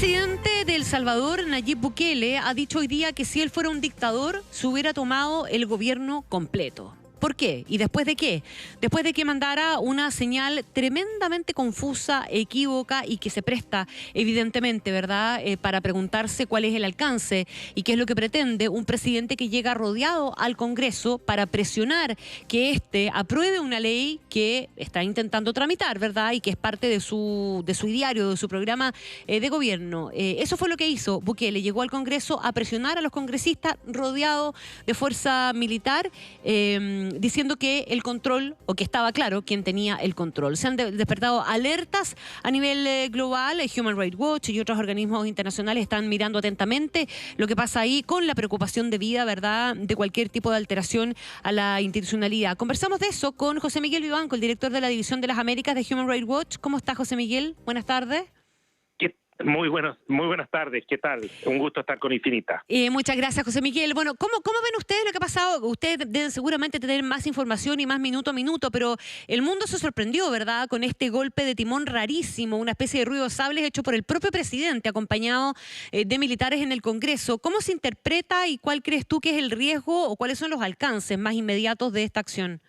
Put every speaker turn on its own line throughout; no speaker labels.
presidente de El Salvador, Nayib Bukele, ha dicho hoy día que si él fuera un dictador, se hubiera tomado el gobierno completo. ¿Por qué? ¿Y después de qué? Después de que mandara una señal tremendamente confusa, equívoca y que se presta, evidentemente, ¿verdad?, para preguntarse cuál es el alcance y qué es lo que pretende un presidente que llega rodeado al Congreso para presionar que éste apruebe una ley que está intentando tramitar, ¿verdad?, y que es parte de su ideario, de su programa de gobierno. Eso fue lo que hizo Bukele. Llegó al Congreso a presionar a los congresistas rodeado de fuerza militar, diciendo que el control, o que estaba claro quién tenía el control. Se han despertado alertas a nivel global. Human Rights Watch y otros organismos internacionales están mirando atentamente lo que pasa ahí, con la preocupación de vida, ¿verdad?, de cualquier tipo de alteración a la institucionalidad. Conversamos de eso con José Miguel Vivanco, el director de la División de las Américas de Human Rights Watch. ¿Cómo está, José Miguel? Buenas tardes.
Muy buenas tardes, ¿qué tal? Un gusto estar con Infinita.
Muchas gracias, José Miguel. Bueno, ¿cómo ven ustedes lo que ha pasado? Ustedes deben seguramente tener más información y más minuto a minuto, pero el mundo se sorprendió, ¿verdad?, con este golpe de timón rarísimo, una especie de ruido de sables hecho por el propio presidente, acompañado de militares en el Congreso. ¿Cómo se interpreta y cuál crees tú que es el riesgo o cuáles son los alcances más inmediatos de esta acción?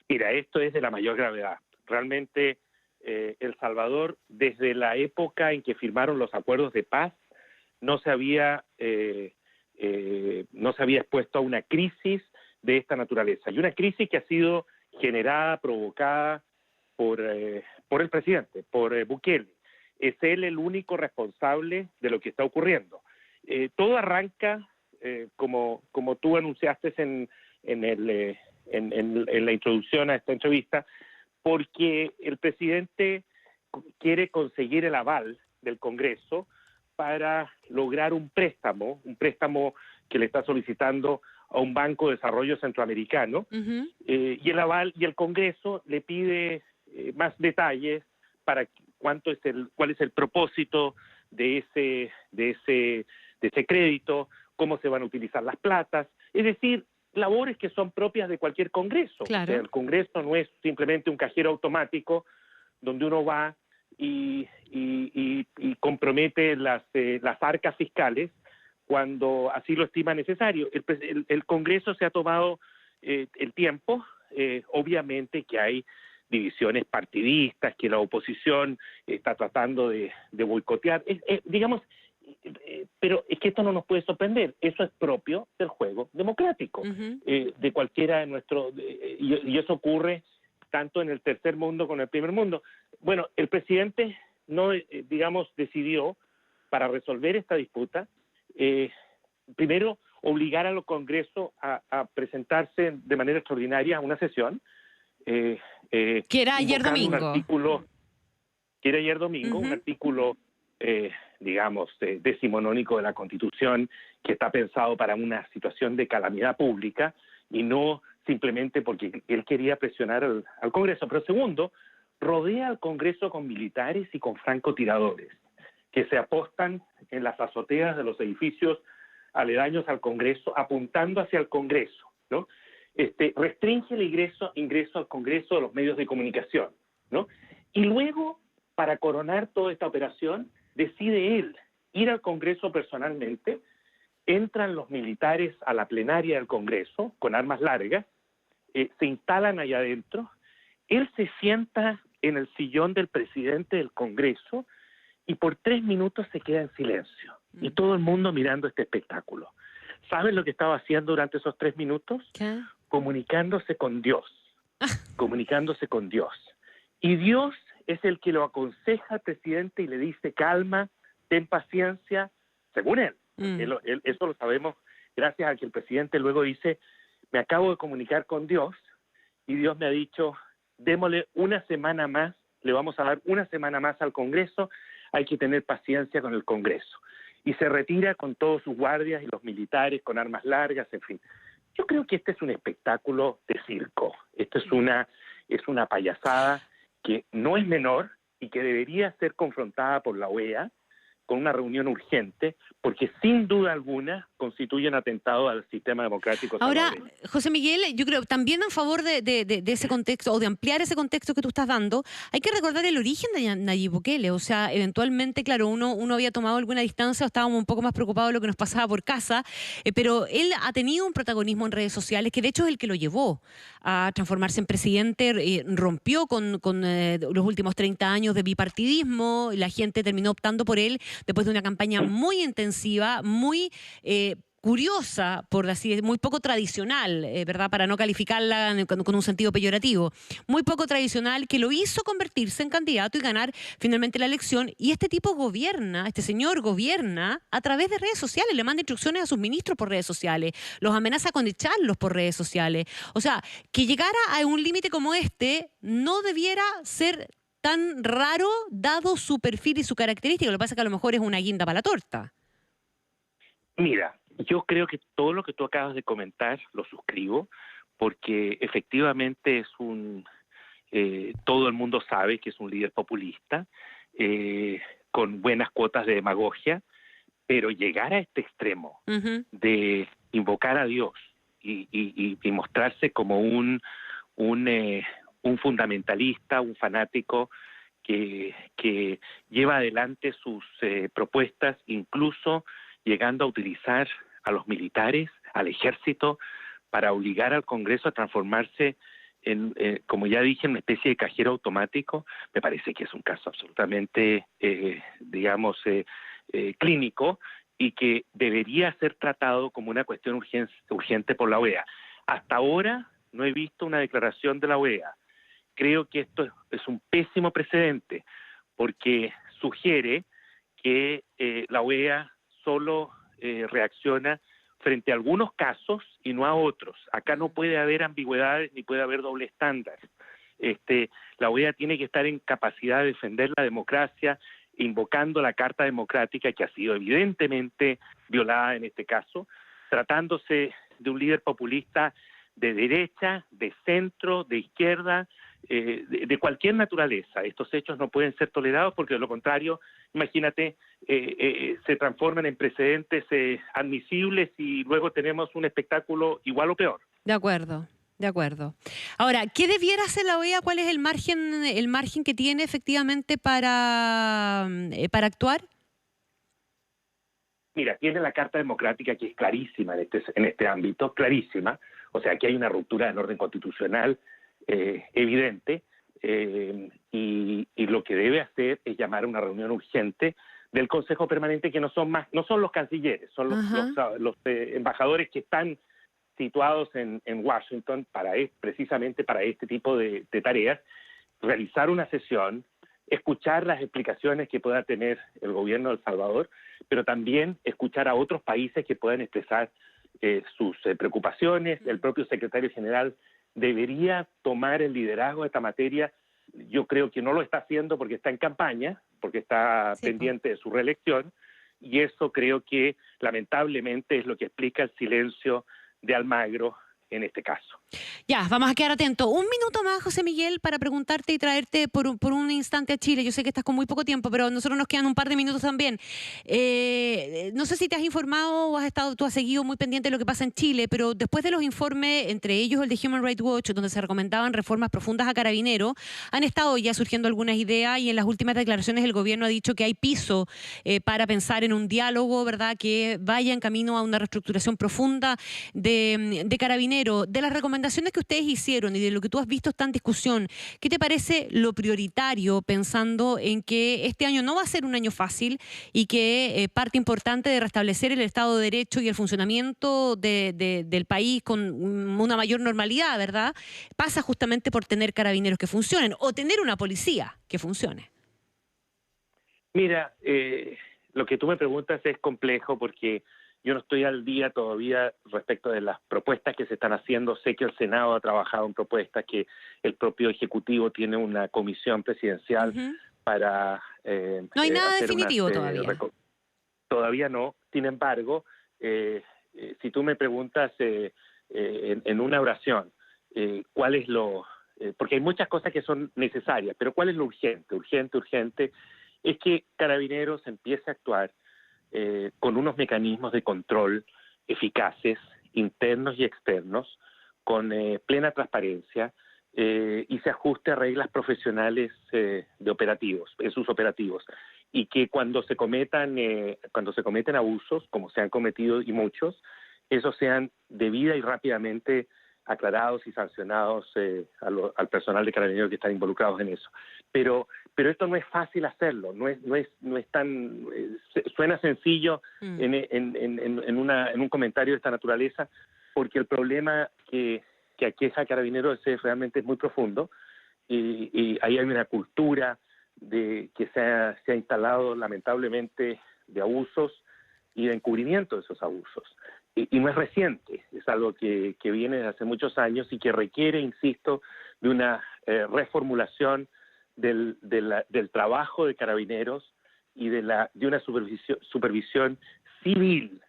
Mira, esto es de la mayor gravedad. Realmente El Salvador, desde la época en que firmaron los acuerdos de paz, no se había expuesto a una crisis de esta naturaleza. Y una crisis que ha sido generada, provocada por el presidente, por Bukele. Es él el único responsable de lo que está ocurriendo. Todo arranca, como tú anunciaste en la introducción a esta entrevista, porque el presidente quiere conseguir el aval del Congreso para lograr un préstamo que le está solicitando a un Banco de Desarrollo Centroamericano, y el aval, y el Congreso le pide más detalles para cuál es el propósito de ese crédito, cómo se van a utilizar las platas, es decir, labores que son propias de cualquier Congreso.
Claro.
O sea, el Congreso no es simplemente un cajero automático donde uno va y compromete las arcas fiscales cuando así lo estima necesario. El Congreso se ha tomado el tiempo, obviamente que hay divisiones partidistas, que la oposición está tratando de boicotear, pero es que esto no nos puede sorprender. Eso es propio del juego democrático, de cualquiera de nuestros, y eso ocurre tanto en el tercer mundo como en el primer mundo. Bueno, el presidente decidió, para resolver esta disputa, primero obligar a los congresos a presentarse de manera extraordinaria a una sesión,
que era ayer domingo.
Un artículo decimonónico de la Constitución, que está pensado para una situación de calamidad pública y no simplemente porque él quería presionar al Congreso. Pero segundo, rodea al Congreso con militares y con francotiradores que se apostan en las azoteas de los edificios aledaños al Congreso, apuntando hacia el Congreso, ¿no? Restringe el ingreso al Congreso de los medios de comunicación, ¿no? Y luego, para coronar toda esta operación, decide él ir al Congreso personalmente. Entran los militares a la plenaria del Congreso con armas largas, se instalan allá adentro, él se sienta en el sillón del presidente del Congreso y por 3 minutos se queda en silencio, y todo el mundo mirando este espectáculo. ¿Saben lo que estaba haciendo durante esos 3 minutos?
¿Qué?
Comunicándose con Dios, comunicándose con Dios. Y Dios es el que lo aconseja al presidente y le dice: calma, ten paciencia, según él. Eso lo sabemos gracias a que el presidente luego dice: me acabo de comunicar con Dios y Dios me ha dicho, démosle una semana más, le vamos a dar una semana más al Congreso, hay que tener paciencia con el Congreso. Y se retira con todos sus guardias y los militares con armas largas, en fin. Yo creo que este es un espectáculo de circo, esto es una payasada que no es menor y que debería ser confrontada por la OEA con una reunión urgente, porque sin duda alguna constituye un atentado al sistema democrático
Ahora,
salvadoreño.
José Miguel, yo creo también en favor de ese contexto o de ampliar ese contexto que tú estás dando, hay que recordar el origen de Nayib Bukele. O sea, eventualmente, claro, uno había tomado alguna distancia o estábamos un poco más preocupados de lo que nos pasaba por casa, pero él ha tenido un protagonismo en redes sociales que de hecho es el que lo llevó a transformarse en presidente, rompió con los últimos 30 años de bipartidismo, la gente terminó optando por él después de una campaña muy intensiva, muy curiosa, por así decir, muy poco tradicional, ¿verdad? Para no calificarla con un sentido peyorativo, muy poco tradicional, que lo hizo convertirse en candidato y ganar finalmente la elección. Y este tipo gobierna, este señor gobierna a través de redes sociales, le manda instrucciones a sus ministros por redes sociales, los amenaza con echarlos por redes sociales. O sea, que llegara a un límite como este no debiera ser tan raro dado su perfil y su característica. Lo que pasa es que a lo mejor es una guinda para la torta.
Mira, yo creo que todo lo que tú acabas de comentar lo suscribo, porque efectivamente todo el mundo sabe que es un líder populista, con buenas cuotas de demagogia, pero llegar a este extremo de invocar a Dios y mostrarse como un fundamentalista, un fanático que lleva adelante sus propuestas, incluso llegando a utilizar a los militares, al ejército, para obligar al Congreso a transformarse en, como ya dije, en una especie de cajero automático. Me parece que es un caso absolutamente, clínico, y que debería ser tratado como una cuestión urgente por la OEA. Hasta ahora no he visto una declaración de la OEA. Creo que esto es un pésimo precedente, porque sugiere que la OEA solo reacciona frente a algunos casos y no a otros. Acá no puede haber ambigüedades ni puede haber doble estándar. La OEA tiene que estar en capacidad de defender la democracia, invocando la Carta Democrática, que ha sido evidentemente violada en este caso, tratándose de un líder populista de derecha, de centro, de izquierda, de cualquier naturaleza. Estos hechos no pueden ser tolerados, porque de lo contrario, imagínate, se transforman en precedentes admisibles y luego tenemos un espectáculo igual o peor.
De acuerdo, de acuerdo. Ahora, ¿qué debiera hacer la OEA? ¿Cuál es el margen que tiene efectivamente para actuar?
Mira, tiene la Carta Democrática, que es clarísima en este ámbito, clarísima. O sea, que hay una ruptura del orden constitucional evidente, y lo que debe hacer es llamar a una reunión urgente del Consejo Permanente, que no son los cancilleres, son los embajadores que están situados en Washington precisamente para este tipo de tareas, realizar una sesión, escuchar las explicaciones que pueda tener el gobierno de El Salvador, pero también escuchar a otros países que puedan expresar sus preocupaciones. El propio secretario general debería tomar el liderazgo de esta materia. Yo creo que no lo está haciendo porque está en campaña, porque está pendiente de su reelección, y eso creo que lamentablemente es lo que explica el silencio de Almagro en este caso.
Ya, vamos a quedar atentos. Un minuto más, José Miguel, para preguntarte y traerte por un instante a Chile. Yo sé que estás con muy poco tiempo, pero a nosotros nos quedan un par de minutos también. No sé si te has informado o tú has seguido muy pendiente de lo que pasa en Chile, pero después de los informes, entre ellos el de Human Rights Watch, donde se recomendaban reformas profundas a Carabineros, han estado ya surgiendo algunas ideas, y en las últimas declaraciones el gobierno ha dicho que hay piso para pensar en un diálogo, ¿verdad?, que vaya en camino a una reestructuración profunda de Carabineros. De las recomendaciones que ustedes hicieron y de lo que tú has visto está en discusión, ¿qué te parece lo prioritario, pensando en que este año no va a ser un año fácil y que parte importante de restablecer el Estado de Derecho y el funcionamiento del país con una mayor normalidad, ¿verdad?, pasa justamente por tener carabineros que funcionen o tener una policía que funcione?
Mira, lo que tú me preguntas es complejo, porque yo no estoy al día todavía respecto de las propuestas que se están haciendo. Sé que el Senado ha trabajado en propuestas, que el propio Ejecutivo tiene una comisión presidencial para
no hay nada
hacer
definitivo todavía.
Todavía no. Sin embargo, si tú me preguntas en una oración, ¿cuál es porque hay muchas cosas que son necesarias, pero ¿cuál es lo urgente? Urgente. es que Carabineros empiece a actuar con unos mecanismos de control eficaces, internos y externos, con plena transparencia, y se ajuste a reglas profesionales de operativos, en sus operativos, y que cuando se cometen abusos, como se han cometido y muchos, esos sean debida y rápidamente aclarados y sancionados al personal de Carabineros que están involucrados en eso. Pero esto no es fácil hacerlo, no es tan suena sencillo en un comentario de esta naturaleza, porque el problema que aqueja a Carabineros realmente muy profundo, y ahí hay una cultura que se ha instalado lamentablemente de abusos y de encubrimiento de esos abusos. Y no es reciente, es algo que viene desde hace muchos años y que requiere, insisto, de una reformulación del trabajo de Carabineros y de una supervisión civil,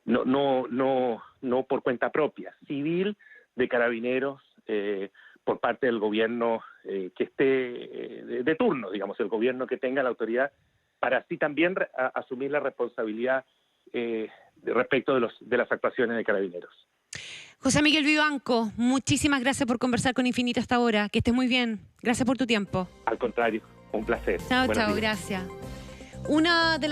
no por cuenta propia, civil de Carabineros por parte del gobierno que esté de turno, digamos, el gobierno que tenga la autoridad, para así también asumir la responsabilidad respecto de las actuaciones de Carabineros.
José Miguel Vivanco, muchísimas gracias por conversar con Infinito hasta ahora. Que estés muy bien. Gracias por tu tiempo.
Al contrario, un placer.
Chao, chao, gracias. Una de